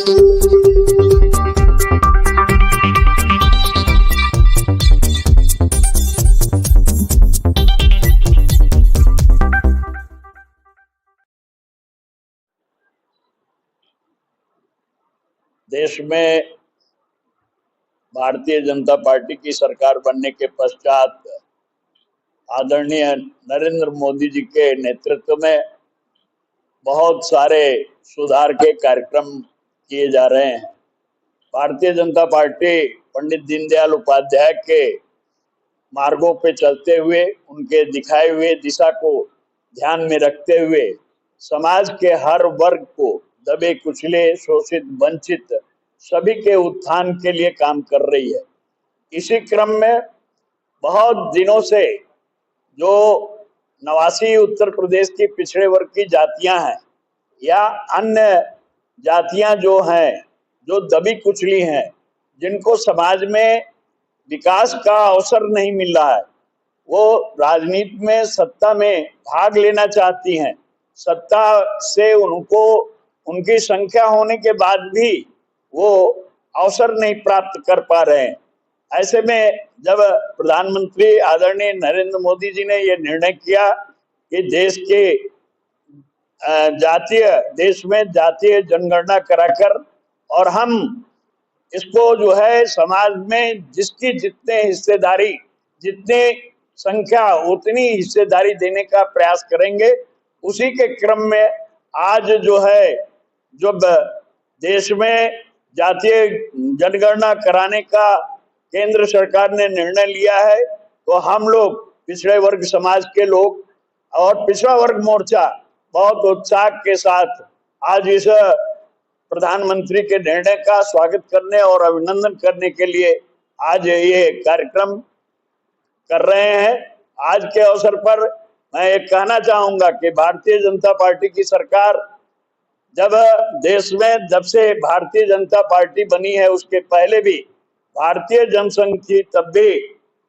देश में भारतीय जनता पार्टी की सरकार बनने के पश्चात आदरणीय नरेंद्र मोदी जी के नेतृत्व में बहुत सारे सुधार के कार्यक्रम किए जा रहे हैं। भारतीय जनता पार्टी पंडित दीनदयाल उपाध्याय के मार्गों पे चलते हुए, उनके दिखाए हुए दिशा को ध्यान में रखते हुए समाज के हर वर्ग को, दबे कुचले, शोषित, वंचित सभी के उत्थान के लिए काम कर रही है। इसी क्रम में बहुत दिनों से जो नवासी उत्तर प्रदेश की पिछड़े वर्ग की जातियां हैं या अन्य जातियां जो हैं, जो दबी कुचली हैं, जिनको समाज में विकास का अवसर नहीं मिल रहा है, वो राजनीति में, सत्ता में भाग लेना चाहती हैं। सत्ता से उनको उनकी संख्या होने के बाद भी वो अवसर नहीं प्राप्त कर पा रहे हैं। ऐसे में जब प्रधानमंत्री आदरणीय नरेंद्र मोदी जी ने ये निर्णय किया कि देश में जातीय जनगणना कराकर और हम इसको जो है समाज में जिसकी जितने हिस्सेदारी, जितनी संख्या उतनी हिस्सेदारी देने का प्रयास करेंगे, उसी के क्रम में आज जो है जब देश में जातीय जनगणना कराने का केंद्र सरकार ने निर्णय लिया है, तो हम लोग पिछड़े वर्ग समाज के लोग और पिछड़ा वर्ग मोर्चा बहुत उत्साह के साथ आज इस प्रधानमंत्री के निर्णय का स्वागत करने और अभिनंदन करने के लिए आज ये कार्यक्रम कर रहे हैं। आज के अवसर पर मैं ये कहना चाहूंगा कि भारतीय जनता पार्टी की सरकार जब देश में, जब से भारतीय जनता पार्टी बनी है, उसके पहले भी भारतीय जनसंघ थी, तब भी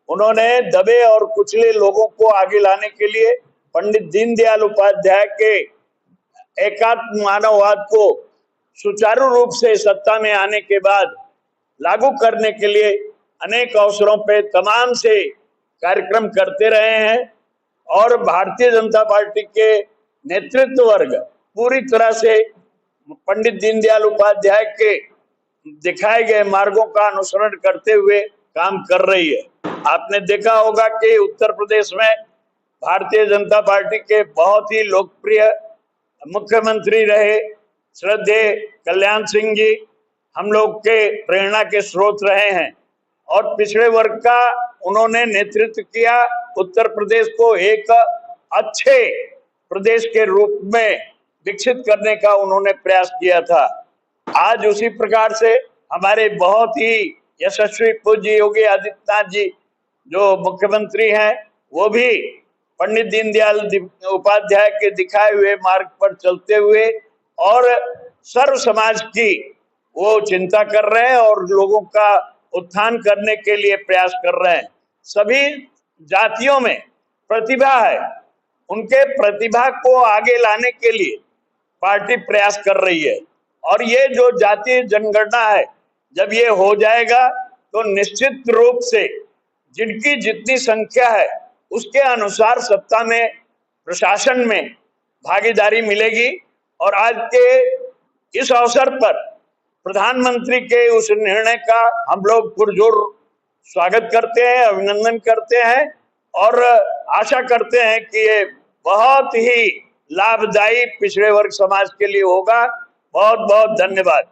उन्होंने दबे और कुचले लोगों को आगे लाने के लिए पंडित दीनदयाल उपाध्याय के एकात्म मानववाद को सुचारू रूप से सत्ता में आने के बाद लागू करने के लिए अनेक अवसरों पे तमाम से कार्यक्रम करते रहे हैं और भारतीय जनता पार्टी के नेतृत्व वर्ग पूरी तरह से पंडित दीनदयाल उपाध्याय के दिखाए गए मार्गों का अनुसरण करते हुए काम कर रही है। आपने देखा होगा कि उत्तर प्रदेश में भारतीय जनता पार्टी के बहुत ही लोकप्रिय मुख्यमंत्री रहे श्रद्धेय कल्याण सिंह जी हम लोग के प्रेरणा के स्रोत रहे हैं और पिछड़े वर्ग का उन्होंने नेतृत्व किया। उत्तर प्रदेश को एक अच्छे प्रदेश के रूप में विकसित करने का उन्होंने प्रयास किया था। आज उसी प्रकार से हमारे बहुत ही यशस्वी पूज्य योगी आदित्यनाथ जी जो मुख्यमंत्री हैं, वो भी पंडित दीनदयाल उपाध्याय के दिखाए हुए मार्ग पर चलते हुए और सर्व समाज की वो चिंता कर रहे हैं और लोगों का उत्थान करने के लिए प्रयास कर रहे हैं। सभी जातियों में प्रतिभा है, उनके प्रतिभा को आगे लाने के लिए पार्टी प्रयास कर रही है और ये जो जातीय जनगणना है, जब ये हो जाएगा तो निश्चित रूप से जिनकी जितनी संख्या है उसके अनुसार सत्ता में, प्रशासन में भागीदारी मिलेगी। और आज के इस अवसर पर प्रधानमंत्री के उस निर्णय का हम लोग पुरजोर स्वागत करते हैं, अभिनंदन करते हैं और आशा करते हैं कि ये बहुत ही लाभदायी पिछड़े वर्ग समाज के लिए होगा। बहुत बहुत धन्यवाद।